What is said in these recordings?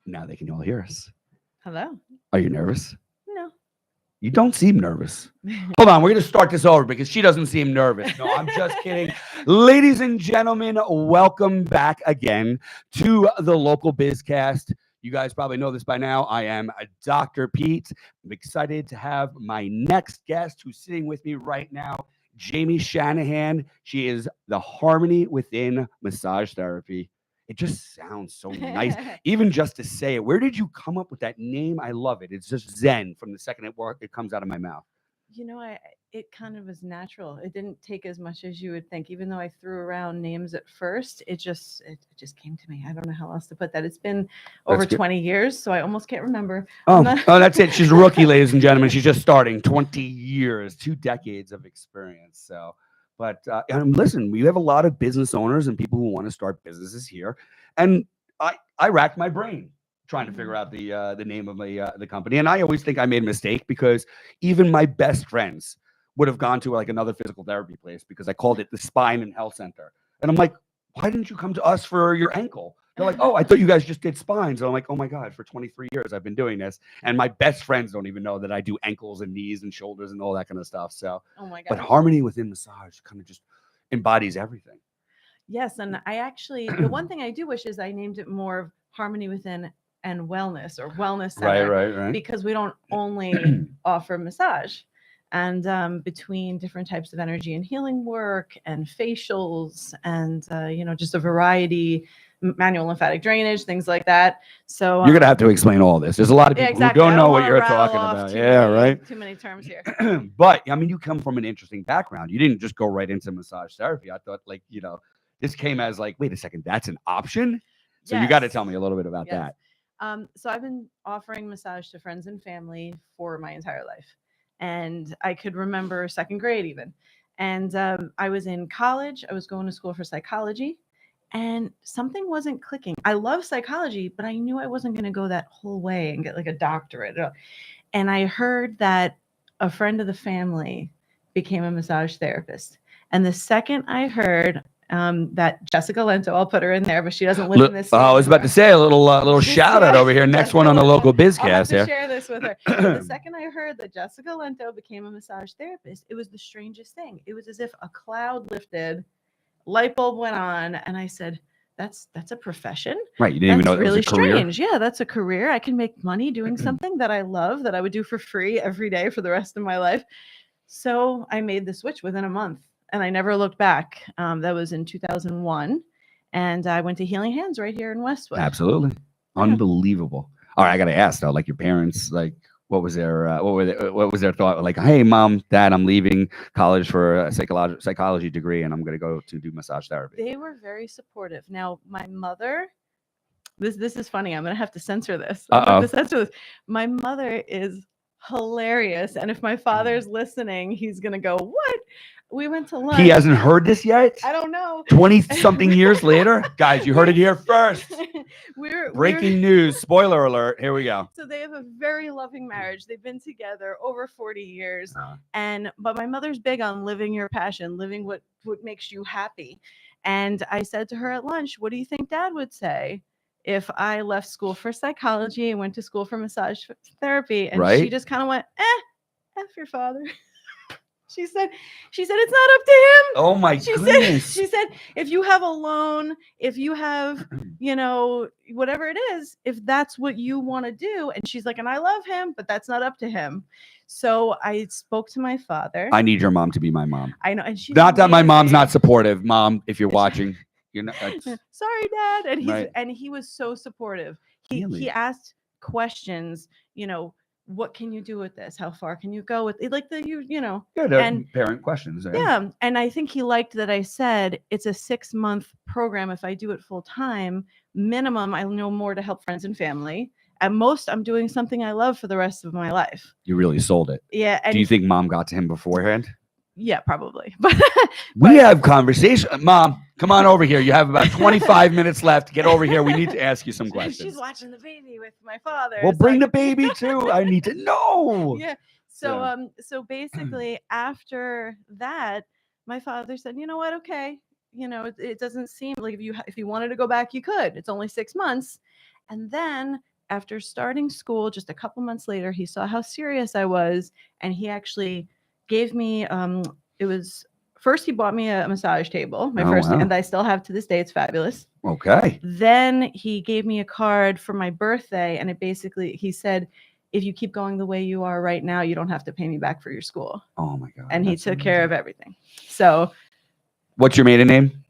Now they can all hear us. Hello. Are you nervous? No. You don't seem nervous. Hold on, we're going to start this over because she doesn't seem nervous. No, I'm just kidding. Ladies and gentlemen, welcome back again to the Local Bizcast. You guys probably know this by now. I am Dr. Pete. I'm excited to have my next guest who's sitting with me right now, Jaime Shanahan. She is the harmony within massage therapy. It just sounds so nice, even just to say it. Where did you come up with that name? I love it. It's just Zen from the second it comes out of my mouth. It kind of was natural. It didn't take as much as you would think. Even though I threw around names at first, it just came to me. I don't know how else to put that. It's been over That's good. 20 years, so I almost can't remember. I'm Oh, not oh, that's it. She's a rookie, ladies and gentlemen. She's just starting. 20 years, 2 decades of experience. So, but and listen, we have a lot of business owners and people who want to start businesses here, and I racked my brain trying to figure out the name of the company, and I always think I made a mistake because even my best friends would have gone to like another physical therapy place because I called it the Spine and Health Center, and I'm like, why didn't you come to us for your ankle? They're like, oh, I thought you guys just did spines. And I'm like, oh my God, for 23 years I've been doing this. And my best friends don't even know that I do ankles and knees and shoulders and all that kind of stuff. So, Oh my but gosh. harmony within massage kind of just embodies everything. Yes, and I actually the one thing I do wish is I named it more of Harmony Within and Wellness or Wellness Right, Center right, right. because we don't only offer massage. And between different types of energy and healing work and facials and just a variety, manual lymphatic drainage, things like that. So You're gonna have to explain all this. There's a lot of yeah, people who exactly. I don't don't know what want to you're rattle talking off about. Yeah, right. too many terms here. But I mean, you come from an interesting background. You didn't just go right into massage therapy. I thought, like, this came as like, wait a second, that's an option. So you got to Yes. tell me a little bit about Yes. that. So I've been offering massage to friends and family for my entire life. And I could remember second grade even. And I was in college. I was going to school for psychology. And something wasn't clicking. I love psychology, but I knew I wasn't going to go that whole way and get like a doctorate. And I heard that a friend of the family became a massage therapist. And the second I heard that Jessica Lento, I'll put her in there, but she doesn't live in this I state was about to anymore. say a little shout out over here. Next Jessica one on the Lento. local I'll have bizcast to here. share this with her. But the second I heard that Jessica Lento became a massage therapist, it was the strangest thing. It was as if a cloud lifted, light bulb went on, and I said, that's a profession. Right, you didn't even That's know that was a really career. strange. Yeah, that's a career. I can make money doing something that I love that I would do for free every day for the rest of my life. So I made the switch within a month and I never looked back. That was in 2001. And I went to Healing Hands right here in Westwood. Absolutely, Yeah. unbelievable. All right, I got to ask though, like your parents, like what was their thought? Like, hey, mom, dad, I'm leaving college for a psychology degree, and I'm going to go to do massage therapy. They were very supportive. Now, my mother, this is funny. I'm gonna have to censor this. I'm gonna have Uh to censor this. My mother is hilarious, and if my father's listening, he's gonna go, "What?" We went to He lunch. hasn't heard this yet. I don't know. 20 something years later, guys, you heard it here first. we're Breaking news. Spoiler alert. Here we go. so they have a very loving marriage. They've been together over 40 years. Uh, But my mother's big on living your passion, living what makes you happy. And I said to her at lunch, "What do you think dad would say if I left school for psychology and went to school for massage therapy?" And she right? just kind of went, F your father. She said, it's not up to him. Oh my She said, goodness. if you have a loan, if you have, whatever it is, if that's what you want to do. And she's like, and I love him, but that's not up to him. So I spoke to my father. I need your mom to be my mom. I know. And she's Not that my mom's amazing. not supportive. Mom, if you're watching, you're not. Sorry, Dad. Right. And he was so supportive. He Really? asked questions, what can you do with this? How far can you go with it? Like Yeah, they're parent questions. yeah. And I think he liked that I said it's a 6-month program. If I do it full time, minimum, I know more to help friends and family. At most, I'm doing something I love for the rest of my life. You really sold it. Yeah. And Do you think mom got to him beforehand? yeah, probably. But We have conversation. Mom, come on over here. You have about 25 minutes left. Get over here. We need to ask you some questions. She's watching the baby with my father. Well, It's bring like- the baby too. I need to know. Yeah. So basically after that, my father said, "You know what? Okay. It doesn't seem like if you wanted to go back, you could. It's only 6 months." And then after starting school, just a couple months later, he saw how serious I was, and he actually gave me it was first he bought me a massage table, my Oh, first, wow. and I still have to this day. It's fabulous. Okay. Then he gave me a card for my birthday, and it basically, he said, if you keep going the way you are right now, you don't have to pay me back for your school. Oh my God. And he that's took care of amazing. everything. So What's your maiden name?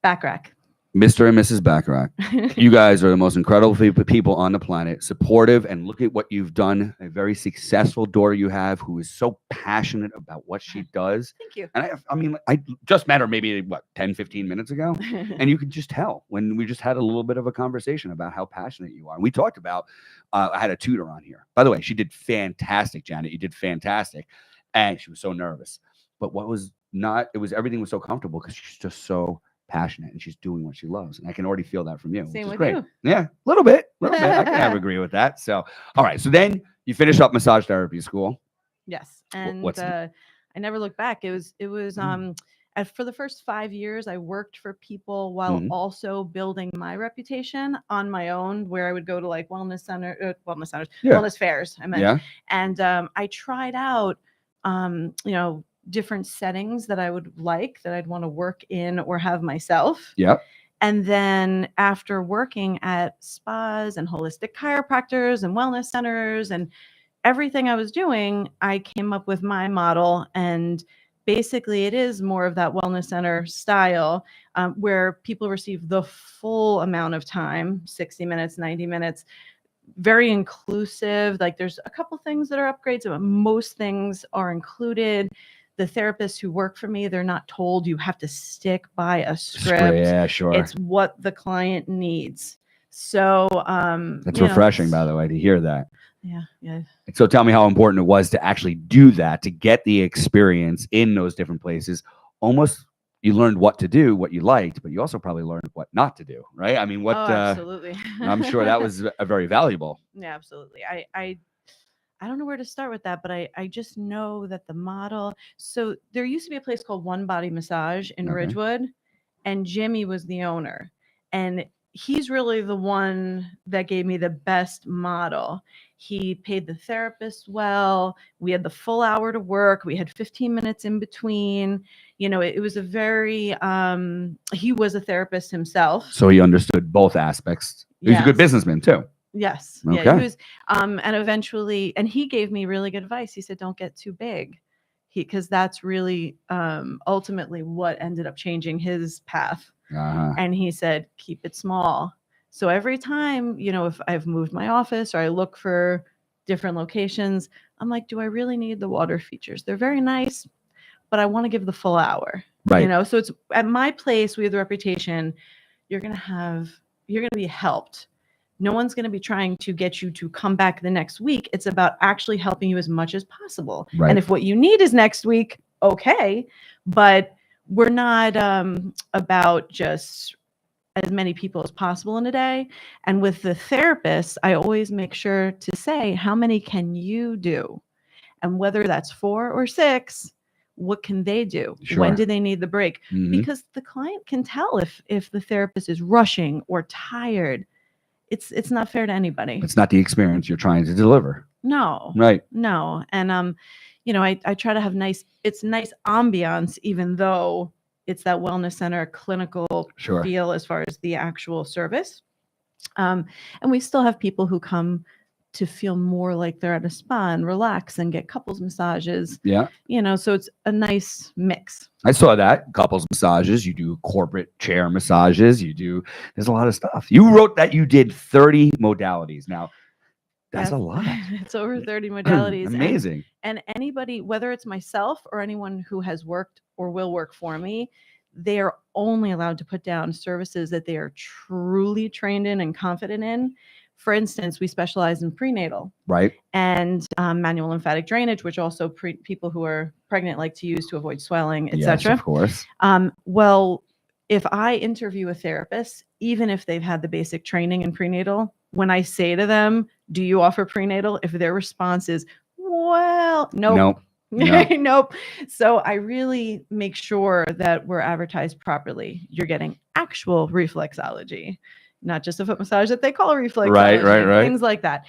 Backrack. Mr. and Mrs. Baccarat. You guys are the most incredible people on the planet, supportive, and look at what you've done. A very successful daughter you have who is so passionate about what she does. Thank you. And I mean, I just met her maybe, what, 10, 15 minutes ago? And you could just tell when we just had a little bit of a conversation about how passionate you are. And we talked about, I had a tutor on here. By the way, she did fantastic, Janet. You did fantastic. And she was so nervous. But what was not, it was everything was so comfortable because she's just so passionate and she's doing what she loves. And I can already feel that from you. Same which is with great. you. Yeah, a little bit. I can have agree with that. So, all right. So then you finish up massage therapy school. Yes. And what's I never looked back. It was for the first 5 years, I worked for people while Mhm. also building my reputation on my own, where I would go to like wellness centers, Yeah. wellness fairs, I meant. Yeah. And I tried out, different settings that I would like, that I'd want to work in or have myself. Yep. And then after working at spas and holistic chiropractors and wellness centers and everything I was doing, I came up with my model. And basically, it is more of that wellness center style, where people receive the full amount of time, 60 minutes, 90 minutes, very inclusive. Like there's a couple things that are upgrades, but most things are included. The therapists who work for me, they're not told you have to stick by a script. Yeah, sure. It's what the client needs. So That's refreshing, by the way, to hear that. Yeah. So tell me how important it was to actually do that, to get the experience in those different places. Almost you learned what to do, what you liked, but you also probably learned what not to do, right? I mean, what? Absolutely. I'm sure that was very valuable. Yeah, absolutely. I don't know where to start with that, but I just know that the model. So there used to be a place called One Body Massage in Okay. Ridgewood, and Jimmy was the owner. And he's really the one that gave me the best model. He paid the therapist well. We had the full hour to work. We had 15 minutes in between. It was a very, he was a therapist himself. So he understood both aspects. He was a good businessman too. Yes. Okay. Yeah, he was, and eventually, and he gave me really good advice. He said, don't get too big, because that's really ultimately what ended up changing his path. And he said, keep it small. So every time, if I've moved my office or I look for different locations, I'm like, do I really need the water features? They're very nice, but I want to give the full hour. Right. So it's at my place, we have the reputation, you're going to be helped. No one's going to be trying to get you to come back the next week. It's about actually helping you as much as possible. Right. And if what you need is next week, okay. But we're not about just as many people as possible in a day. And with the therapist, I always make sure to say, how many can you do? And whether that's 4 or 6, what can they do? Sure. When do they need the break? Mhm. Because the client can tell if the therapist is rushing or tired. It's not fair to anybody. It's not the experience you're trying to deliver. No. Right. No. And I try to have nice ambiance, even though it's that wellness center clinical feel as far as the actual service. And we still have people who come to feel more like they're at a spa and relax and get couples massages. Yeah. So it's a nice mix. I saw that. Couples massages. You do corporate chair massages. There's a lot of stuff. You wrote that you did 30 modalities. Now, that's a lot. It's over 30 modalities. Amazing. And anybody, whether it's myself or anyone who has worked or will work for me, they are only allowed to put down services that they are truly trained in and confident in. For instance, we specialize in prenatal, right, and manual lymphatic drainage, which also people who are pregnant like to use to avoid swelling, etc. Yes, of course. Well, if I interview a therapist, even if they've had the basic training in prenatal, when I say to them, "Do you offer prenatal?" if their response is, "Well, nope." Nope. So I really make sure that we're advertised properly. You're getting actual reflexology. not just a foot massage that they call a Right, reflexology, things like that.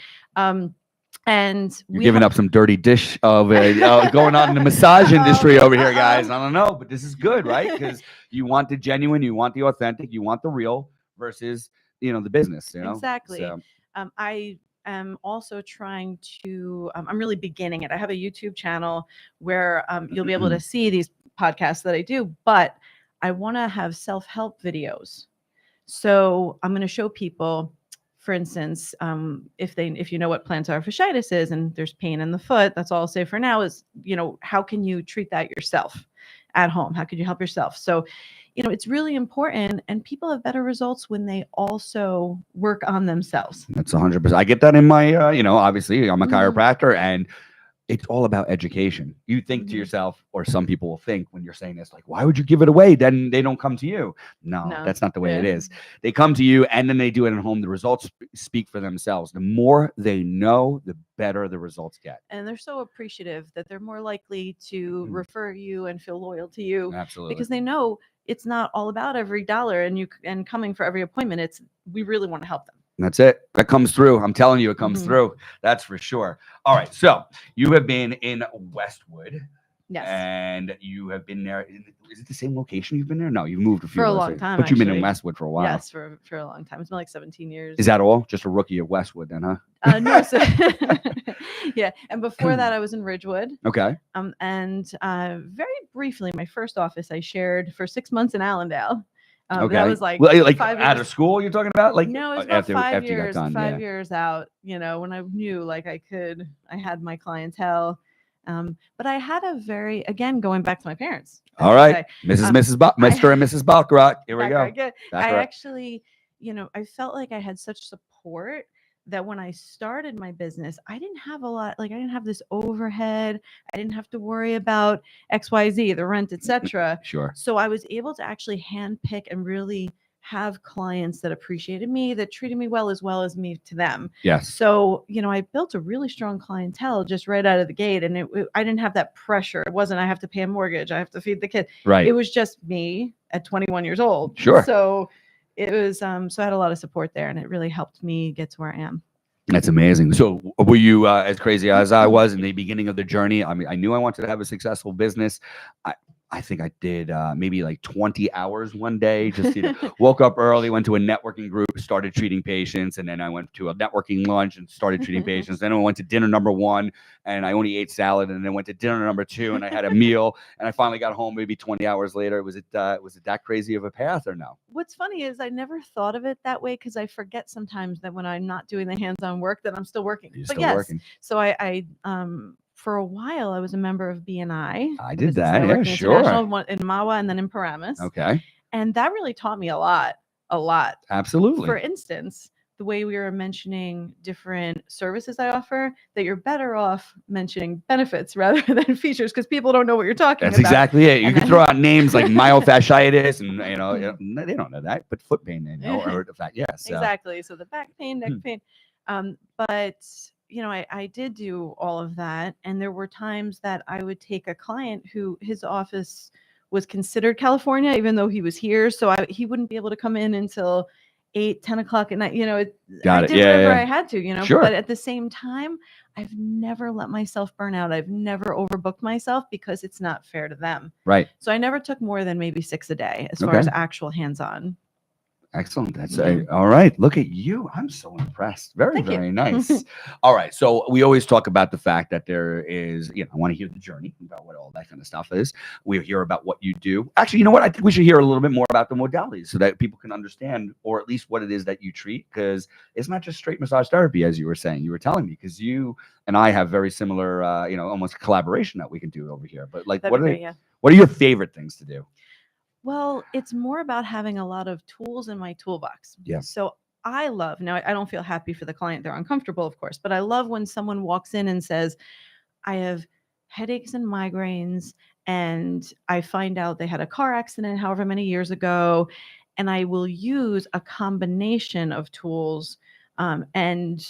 And you're giving up some dirty dish of going on in the massage industry over here, guys. I don't know, but this is good, right? Because you want the genuine, you want the authentic, you want the real versus the business. Exactly. So, I am also trying to. I'm really beginning it. I have a YouTube channel where you'll be able to see these podcasts that I do, but I want to have self-help videos. So I'm going to show people, for instance, if you know what plantar fasciitis is and there's pain in the foot, that's all I'll say for now is, how can you treat that yourself at home? How can you help yourself? So, it's really important, and people have better results when they also work on themselves. That's 100%. I get that in my, obviously I'm a Mhm. chiropractor, and it's all about education. You think to Mhm. yourself, or some people will think when you're saying this, like, why would you give it away? Then they don't come to you. No, No. that's not the way it Yeah. is. They come to you and then they do it at home. The results speak for themselves. The more they know, the better the results get. And they're so appreciative that they're more likely to Mhm. refer you and feel loyal to you Absolutely. because they know it's not all about every dollar and coming for every appointment. It's we really want to help them. That's it. That comes through. I'm telling you, it comes Mhm. through. That's for sure. All right. So you have been in Westwood. Yes. And you have been there. Is it the same location you've been there? No, you've moved a few. For a long time, but you've been in actually. Westwood for a while. Yes, for a long time. It's been like 17 years. Is that all? Just a rookie at Westwood then, huh? No. So yeah. And before that, I was in Ridgewood. Okay. And very briefly, my first office I shared for 6 months in Allendale. Okay. That was like 5 out of school. You're talking about no, it was about after 5 you got years. done, 5 years out. When I knew like I had my clientele. But I had a again, going back to my parents. All right. Mr. and Mrs. Baccarat. Here we go. I actually, I felt like I had such support that when I started my business, I didn't have a lot, like I didn't have this overhead. I didn't have to worry about XYZ, the rent, etc. Sure. So I was able to actually handpick and really have clients that appreciated me, that treated me well as me to them. Yes. So, I built a really strong clientele just right out of the gate. And I didn't have that pressure. It wasn't, I have to pay a mortgage, I have to feed the kid. Right. It was just me at 21 years old. Sure. So it was, so I had a lot of support there, and it really helped me get to where I am. That's amazing. So were you as crazy as I was in the beginning of the journey? I mean, I knew I wanted to have a successful business. I think I did maybe like 20 hours one day. Just woke up early, went to a networking group, started treating patients, and then I went to a networking lunch and started treating patients. Then I went to dinner number 1, and I only ate salad, and then went to dinner number 2, and I had a meal, and I finally got home maybe 20 hours later. Was it that crazy of a path or no? What's funny is I never thought of it that way because I forget sometimes that when I'm not doing the hands-on work that I'm still working. Working. So I for a while, I was a member of BNI. I did that, yeah, sure. In Mawa and then in Paramus. Okay. And that really taught me a lot. Absolutely. For instance, the way we were mentioning different services I offer, that you're better off mentioning benefits rather than features because people don't know what you're talking about. That's exactly it. You can throw out names like myofasciitis and, they don't know that, but foot pain they know, or the fact, yes. Yeah, so. Exactly. So the back pain, neck pain. But I did do all of that. And there were times that I would take a client who his office was considered California, even though he was here. So he wouldn't be able to come in until 8-10 o'clock at night. I did whatever I had to, Sure. But at the same time, I've never let myself burn out. I've never overbooked myself because it's not fair to them. Right. So I never took more than maybe 6 a day as far as actual hands-on. Excellent. That's all right. Look at you. I'm so impressed. Very nice. All right. So we always talk about the fact that there is, I want to hear the journey about what all that kind of stuff is. We hear about what you do. Actually, you know what? I think we should hear a little bit more about the modalities so that people can understand, or at least what it is that you treat, because it's not just straight massage therapy, as you were saying. You were telling me, because you and I have very similar, almost collaboration that we can do over here. But like, what are your favorite things to do? Well, it's more about having a lot of tools in my toolbox. Yeah. So I love, now I don't feel happy for the client. They're uncomfortable, of course, but I love when someone walks in and says, I have headaches and migraines, and I find out they had a car accident however many years ago, and I will use a combination of tools and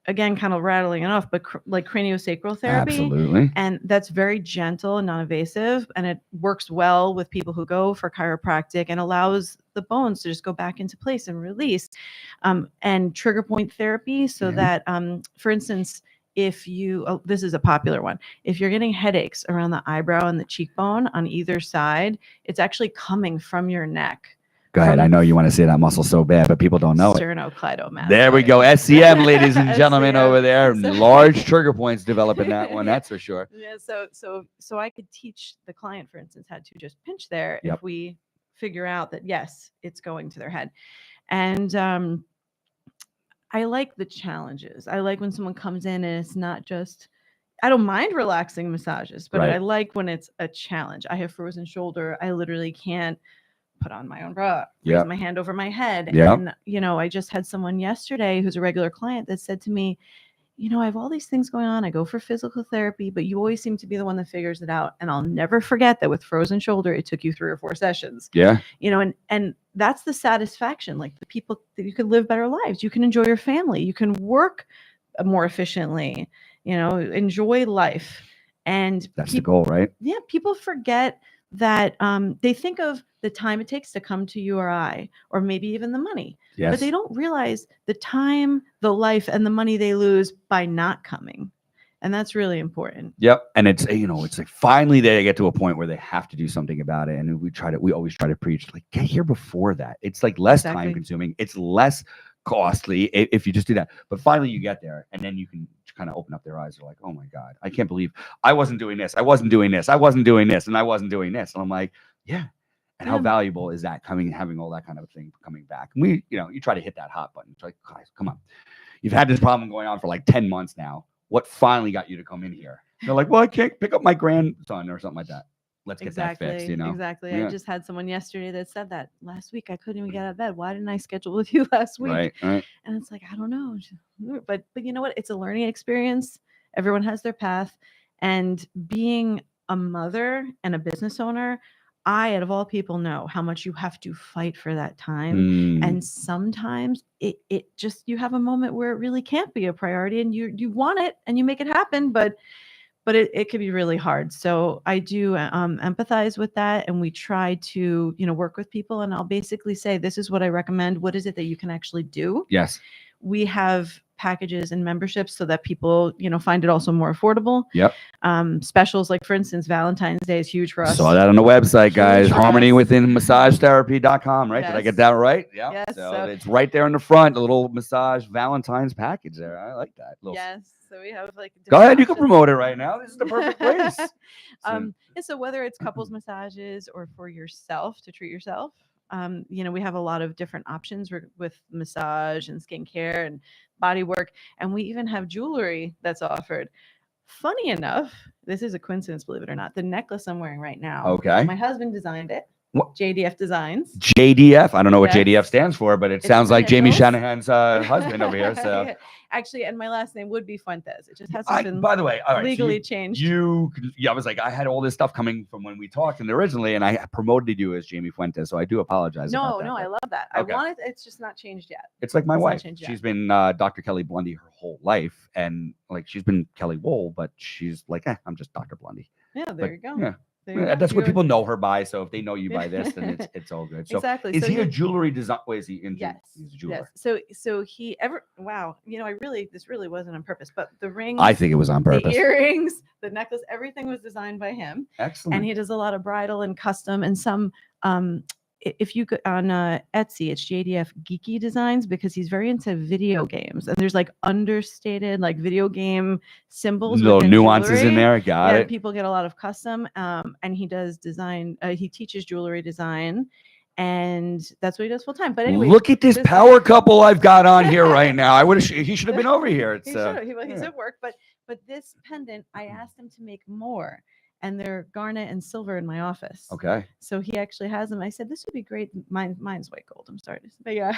again, kind of rattling it off, but like craniosacral therapy. Absolutely. And that's very gentle and non-invasive, and it works well with people who go for chiropractic and allows the bones to just go back into place and release. And trigger point therapy, so that, for instance, if you, this is a popular one, if you're getting headaches around the eyebrow and the cheekbone on either side, it's actually coming from your neck. Go ahead. I know you want to say that muscle so bad, but people don't know it. Sternocleidomastoid. There we go. SCM, ladies and gentlemen, SCM. over there. So- Large trigger points developing that one. That's for sure. Yeah. So I could teach the client, for instance, how to just pinch there Yep. if we figure out that, yes, it's going to their head. And I like the challenges. I like when someone comes in and it's not just, I don't mind relaxing massages, but Right. I like when it's a challenge. I have frozen shoulder. I literally can't put on my own bra, raise my hand over my head. Yep. And, you know, I just had someone yesterday who's a regular client that said to me, you know, I have all these things going on. I go for physical therapy, but you always seem to be the one that figures it out. And I'll never forget that with frozen shoulder, it took you 3 or 4 sessions. Yeah. You know, and that's the satisfaction. Like, the people that you can live better lives. You can enjoy your family. You can work more efficiently, you know, enjoy life. And That's the goal, right? Yeah. People forget that they think of the time it takes to come to URI, or maybe even the money. Yes. But they don't realize the time, the life, and the money they lose by not coming. And that's really important. Yep. And it's, you know, it's like finally they get to a point where they have to do something about it. And we always try to preach, like, get here before that. It's like less time consuming. It's less costly if you just do that. But finally you get there, and then you can kind of open up their eyes. They're like, oh my God, I can't believe I wasn't doing this. I wasn't doing this. I wasn't doing this. And I wasn't doing this. And I'm like, yeah. And how valuable is that having all that kind of thing coming back? And we, you know, you try to hit that hot button. It's like, guys, come on. You've had this problem going on for like 10 months now. What finally got you to come in here? They're like, well, I can't pick up my grandson or something like that. Let's get that fixed, you know? Exactly. Yeah. I just had someone yesterday that said that last week. I couldn't even get out of bed. Why didn't I schedule with you last week? Right. And it's like, I don't know. But you know what? It's a learning experience. Everyone has their path. And being a mother and a business owner, I, out of all people, know how much you have to fight for that time. And sometimes it just, you have a moment where it really can't be a priority, and you want it and you make it happen, but it can be really hard. So I do empathize with that. And we try to, you know, work with people. And I'll basically say, this is what I recommend. What is it that you can actually do? Yes. We have packages and memberships so that people, you know, find it also more affordable. Yep. Specials, like, for instance, Valentine's Day is huge for us. Saw that on the website, guys. Huge for Harmony us. within massagetherapy.com, right? Did I get that right? Yeah. Yes, So it's right there in the front, a little massage Valentine's package there. I like that. Yes. So we have like. Go ahead. You can promote it right now. This is the perfect place. So whether it's couples massages or for yourself to treat yourself, you know, we have a lot of different options with massage and skincare and body work. And we even have jewelry that's offered. Funny enough, this is a coincidence, believe it or not. The necklace I'm wearing right now. Okay. My husband designed it. What? JDF Designs. JDF. I don't know what JDF stands for, but it sounds like Jaime initials. Shanahan's husband over here. So actually, and my last name would be Fuentes. It just hasn't been by the way, all right, legally so changed. I was like, I had all this stuff coming from when we talked and originally, and I promoted you as Jaime Fuentes. So I do apologize. No, about that, I love that. Okay. I want it. It's just not changed yet. It's like my wife. She's been Dr. Kelly Blundy her whole life, and like she's been Kelly Wool, but she's like, I'm just Dr. Blundy. Yeah, there you go. Yeah. That's what people know her by. So if they know you by this, then it's all good. So exactly. Is he a jewelry design? Is he into? Yes. He's a jeweler. Yes. So he wow. You know, this really wasn't on purpose, but the rings. I think it was on purpose. The earrings, the necklace, everything was designed by him. Excellent. And he does a lot of bridal and custom, and some. If you go on Etsy, it's JDF Geeky Designs, because he's very into video games, and there's like understated like video game symbols, little nuances jewelry. In there. Got it. People get a lot of custom, and he does design. He teaches jewelry design, and that's what he does full time. But anyway, look at this power couple I've got on here right now. He should have been over here. He's at work, but this pendant, I asked him to make more. and they're garnet and silver in my office. Okay. So he actually has them. I said, this would be great. Mine's white gold. I'm sorry. But yeah,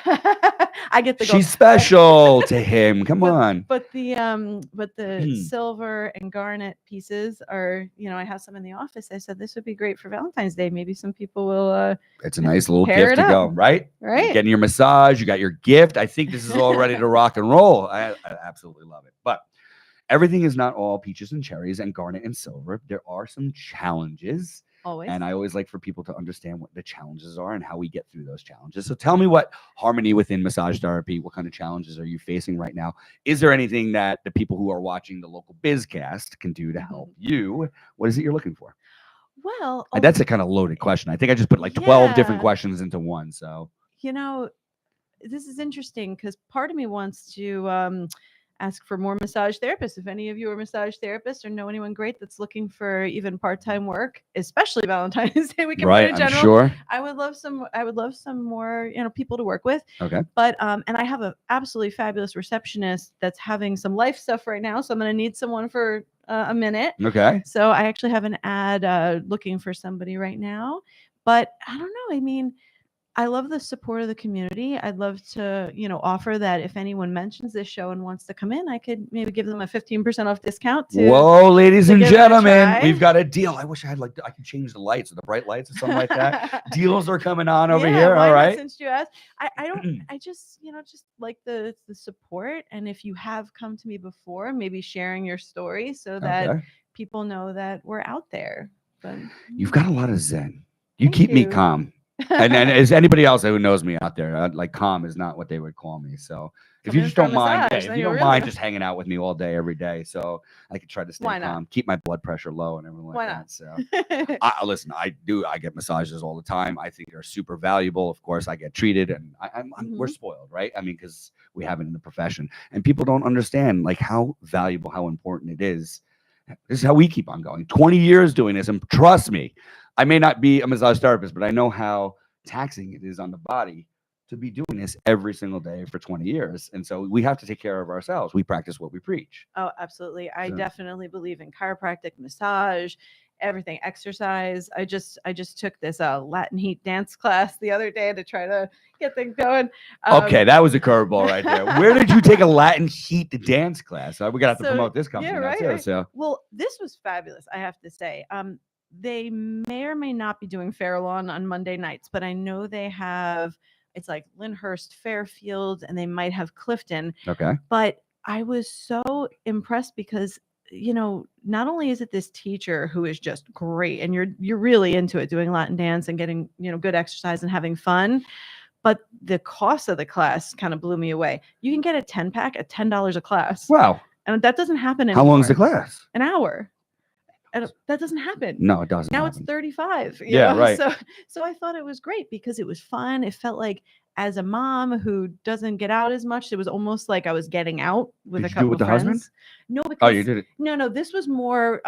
I get the gold. She's special to him. Come on. But the silver and garnet pieces are, I have some in the office. I said, this would be great for Valentine's Day. Maybe some people will, It's a nice little pair gift it to go, up. right? Right. You're getting your massage, you got your gift. I think this is all ready to rock and roll. I absolutely love it. But everything is not all peaches and cherries and garnet and silver. There are some challenges. Always. And I always like for people to understand what the challenges are and how we get through those challenges. So tell me what harmony within massage therapy, what kind of challenges are you facing right now? Is there anything that the people who are watching the local BizCast can do to help you? What is it you're looking for? Well, And that's a kind of loaded question. I think I just put like 12 different Yeah. questions into one. So This is interesting because part of me wants to ask for more massage therapists. If any of you are massage therapists or know anyone great that's looking for even part-time work, especially Valentine's Day, we can put in I'm general. sure. I would love some more, people to work with. Okay. But and I have an absolutely fabulous receptionist that's having some life stuff right now, so I'm going to need someone for a minute. Okay. So I actually have an ad looking for somebody right now. But I don't know. I mean, I love the support of the community. I'd love to, offer that if anyone mentions this show and wants to come in, I could maybe give them a 15% off discount. Whoa, ladies and give it a gentlemen, try. we've got a deal. I wish I had I could change the lights or the bright lights or something like that. Deals are coming on over Yeah, here. why All not, right. since you asked, I don't, I just, just like the support. And if you have come to me before, maybe sharing your story so that Okay. people know that we're out there. But You've got a lot of zen. You Thank keep me you. calm. And as anybody else who knows me out there, like calm is not what they would call me. So if Come you in just for a don't mind, massage, if then you you'll don't really mind know. just hanging out with me all day, every day, so I can try to stay Why not? calm, keep my blood pressure low and everything like Why that. not? So listen, I get massages all the time. I think they're super valuable. Of course, I get treated, and we're spoiled, right? I mean, because we have it in the profession, and people don't understand like how valuable, how important it is. This is how we keep on going. 20 years doing this, and trust me, I may not be a massage therapist, but I know how taxing it is on the body to be doing this every single day for 20 years. And so we have to take care of ourselves. We practice what we preach. Oh, absolutely. I So- definitely believe in chiropractic, massage, everything, exercise. I just took this Latin heat dance class the other day to try to get things going. Okay, that was a curveball right there. Where did you take a Latin heat dance class? We're gonna have to promote this company now too. Right. So Well, this was fabulous, I have to say. They may or may not be doing Fairlawn on Monday nights, but I know they have. It's like Lyndhurst, Fairfield, and they might have Clifton. okay. But I was so impressed because not only is it this teacher who is just great and you're really into it, doing Latin dance and getting good exercise and having fun, but the cost of the class kind of blew me away. You can get a 10-pack at $10 a class. Wow. And that doesn't happen How anymore. long is the class? An hour. And that doesn't happen. No, it doesn't. Now happen. it's 35. Yeah, right. So I thought it was great because it was fun. It felt like, as a mom who doesn't get out as much, it was almost like I was getting out with Did a you do it couple with the friends. husband? No, because Oh, you did it. No, this was more.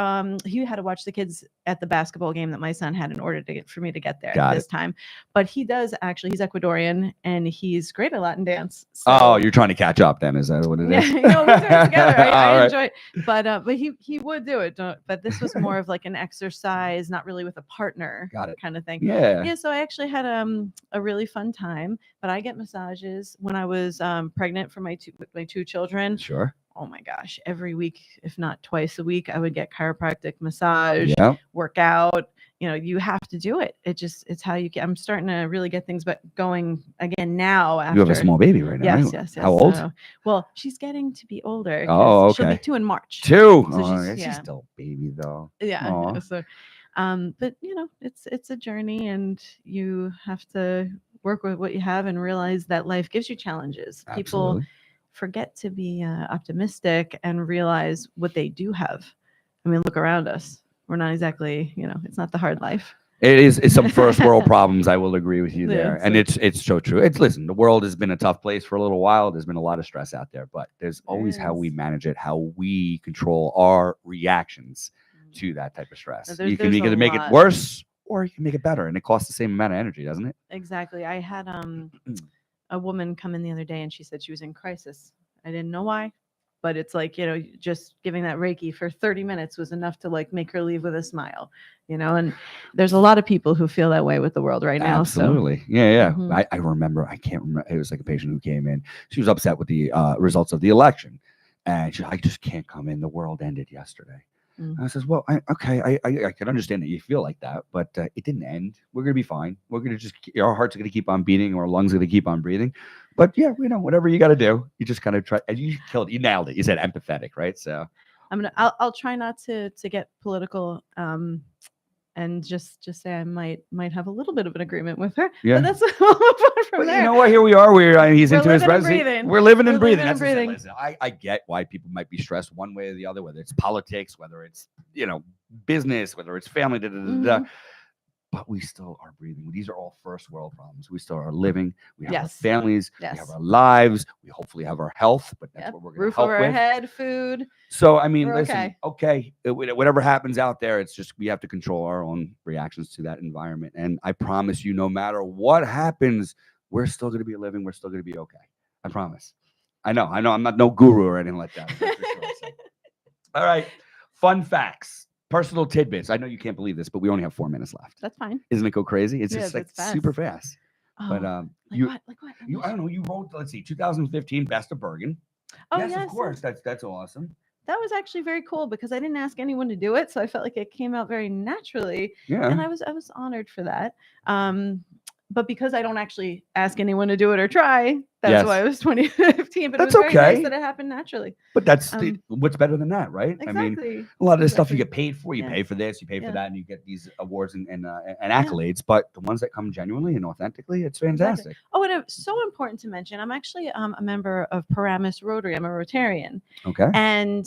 He had to watch the kids at the basketball game that my son had in order for me to get there Got this time. But he does actually. He's Ecuadorian and he's great at Latin dance. So. Oh, you're trying to catch up then? Is that what it is? Yeah, we do it together. I All enjoy it, but he would do it. But this was more of like an exercise, not really with a partner. Got it. Kind of thing. Yeah. So I actually had a really fun time. But I get massages when I was pregnant for my two children. Sure. Oh my gosh, every week, if not twice a week, I would get chiropractic massage, Yeah. workout. You have to do it. It's how you get. I'm starting to really get things going again now. After You have a small baby right now. Yes, right? yes. How old? Well, she's getting to be older. 'Cause Oh, okay. She'll be 2 in March. 2. So Oh, she's she's still a baby though. Yeah. Aw. So, but it's a journey, and you have to work with what you have and realize that life gives you challenges. People Absolutely. forget to be optimistic and realize what they do have. I mean, look around us. We're not exactly, it's not the hard life. It's some first world problems. I will agree with you Yeah, there, and so- it's so true. Listen, the world has been a tough place for a little while. There's been a lot of stress out there, but there's always how we is. manage it, how we control our reactions to that type of stress. There's- You can there's a either make it lot. worse or you can make it better, and it costs the same amount of energy, doesn't it? Exactly. I had a woman come in the other day and she said she was in crisis. I didn't know why, but it's like, just giving that Reiki for 30 minutes was enough to like make her leave with a smile, and there's a lot of people who feel that way with the world right now. Absolutely. Yeah. Mhm. I remember, I can't remember. It was like a patient who came in. She was upset with the results of the election. And she, I just can't come in. The world ended yesterday. Mm. I says, well, I can understand that you feel like that, but it didn't end. We're going to be fine. We're going to just, our hearts are going to keep on beating, our lungs are going to keep on breathing. But yeah, whatever you got to do, you just kind of try. And you killed it. You nailed it. You said empathetic, right? So I'll try not to get political, and just say I might have a little bit of an agreement with her. Yeah. But that's we'll move on from But there. you know what? Here we are. He's We're into his living and residency. breathing. We're living and We're breathing. living and That's just it. breathing. Listen, I get why people might be stressed one way or the other, whether it's politics, whether it's business, whether it's family, Mhm. but we still are breathing. These are all first world problems. We still are living. We have our Yes. families. We have Yes. our lives. We hopefully have our health, but that's Yep. what we're going to Roof help over our with. head, food. So, I mean, We're listen, okay, whatever happens out there, it's just we have to control our own reactions to that environment. And I promise you, no matter what happens, we're still going to be living. We're still going to be okay. I promise. I know. I'm not no guru or anything like that. That's for sure. So. All right. Fun facts. Personal tidbits. I know you can't believe this, but we only have 4 minutes left. That's fine. Isn't it go crazy? It's Yeah, just like that's super fast. fast. But Like you, what? Like what? I don't know. You wrote, let's see, 2015 Best of Bergen. Oh, yes, yes, of course. That's awesome. That was actually very cool because I didn't ask anyone to do it, so I felt like it came out very naturally, and Yeah. I was honored for that. But because I don't actually ask anyone to do it or try, that's why Yes. it was 2015. But it That's was very nice okay. that it happened naturally. But that's Um, what's better than that, right? I mean, Exactly. a lot of this stuff you Exactly. get paid for. You Yeah. pay for this, you pay for Yeah. that, and you get these awards and accolades. But the ones that come genuinely and authentically, it's fantastic. Oh, and it's so important to mention, I'm actually a member of Paramus Rotary. I'm a Rotarian. Okay. And,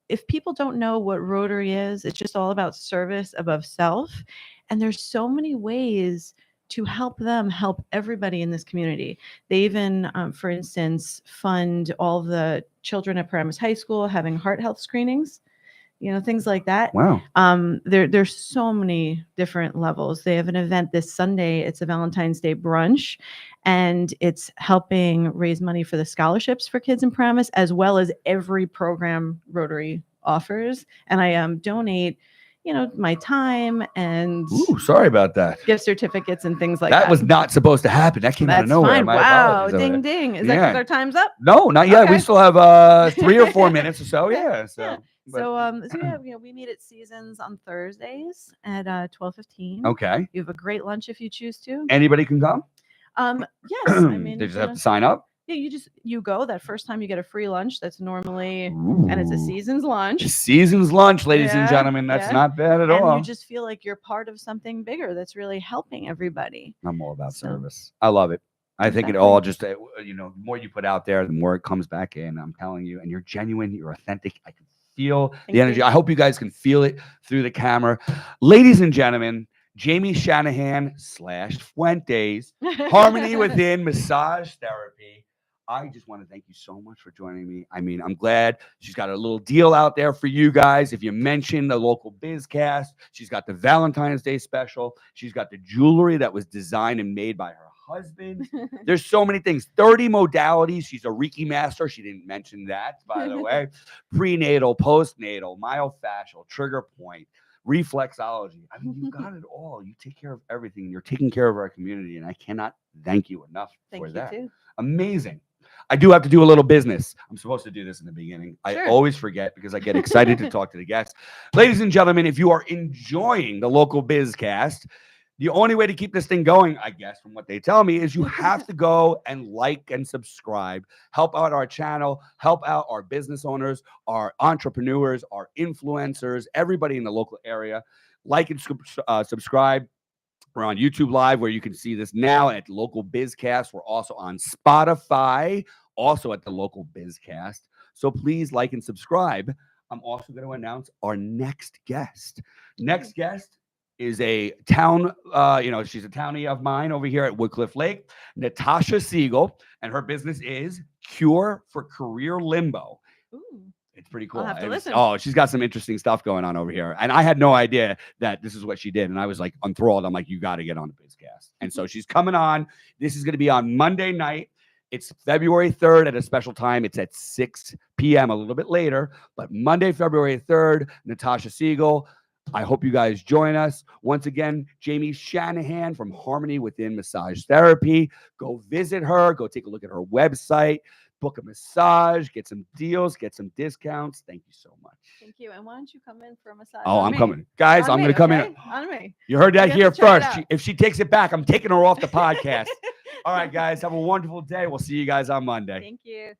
if people don't know what Rotary is, it's just all about service above self. And there's so many ways to help them help everybody in this community. They even, for instance, fund all the children at Paramus High School having heart health screenings, things like that. Wow. There's so many different levels. They have an event this Sunday. It's a Valentine's Day brunch, and it's helping raise money for the scholarships for kids in Paramus, as well as every program Rotary offers. And I donate, my time and Ooh, sorry about that. gift certificates and things like that. That was not supposed to happen. That came out of That's nowhere. fine. My Wow. apologies over Ding, there. ding. Is that Yeah. because our time's up? No, not yet. We Okay. still have 3 or 4 minutes or so. Okay. Yeah. So, Yeah. but- So yeah, we meet at Seasons on Thursdays at 12:15. okay. You have a great lunch if you choose to. Anybody can come. Yes, I mean, They just have to sign up. yeah, you go that first time you get a free lunch. That's normally, and it's a Ooh. Seasons lunch. Season's lunch, ladies and Yeah, gentlemen. That's yeah. not bad at And all. you just feel like you're part of something bigger that's really helping everybody. I'm all about So- service. I love it. I think it Exactly. all just, the more you put out there, the more it comes back in. I'm telling you, and you're genuine, you're authentic. I can feel Thank the energy. you. I hope you guys can feel it through the camera. Ladies and gentlemen, Jaime Shanahan / Fuentes, Harmony Within Massage Therapy. I just want to thank you so much for joining me. I mean, I'm glad she's got a little deal out there for you guys. If you mention the local BizCast, she's got the Valentine's Day special. She's got the jewelry that was designed and made by her husband. There's so many things. 30 modalities. She's a Reiki master. She didn't mention that, by the way. Prenatal, postnatal, myofascial, trigger point, reflexology. I mean, you've got it all. You take care of everything. You're taking care of our community, and I cannot thank you enough Thank for you that. too. Amazing. I do have to do a little business. I'm supposed to do this in the beginning. I Sure. always forget because I get excited to talk to the guests. Ladies and gentlemen, if you are enjoying the local BizCast, the only way to keep this thing going, I guess, from what they tell me, is you have to go and like and subscribe. Help out our channel. Help out our business owners, our entrepreneurs, our influencers, everybody in the local area. Like and subscribe. We're on YouTube Live, where you can see this now at Local BizCast. We're also on Spotify, also at the Local BizCast. So please like and subscribe. I'm also going to announce our next guest. Next guest is a town, she's a townie of mine over here at Woodcliff Lake, Natasha Siegel, and her business is Cure for Career Limbo. Ooh. It's pretty cool. I'll have to listen. Oh, she's got some interesting stuff going on over here. And I had no idea that this is what she did. And I was like enthralled. I'm like, you got to get on the BizCast. And so she's coming on. This is going to be on Monday night. It's February 3rd at a special time. It's at 6 p.m., a little bit later, but Monday, February 3rd, Natasha Siegel. I hope you guys join us. Once again, Jaime Shanahan from Harmony Within Massage Therapy. Go visit her. Go take a look at her website. Book a massage. Get some deals. Get some discounts. Thank you so much. Thank you. And why don't you come in for a massage? Oh, on I'm me? coming. Guys, On I'm me, going to come okay? in. On me. You heard that You here have to check it first. out. If she takes it back, I'm taking her off the podcast. All right, guys. Have a wonderful day. We'll see you guys on Monday. Thank you.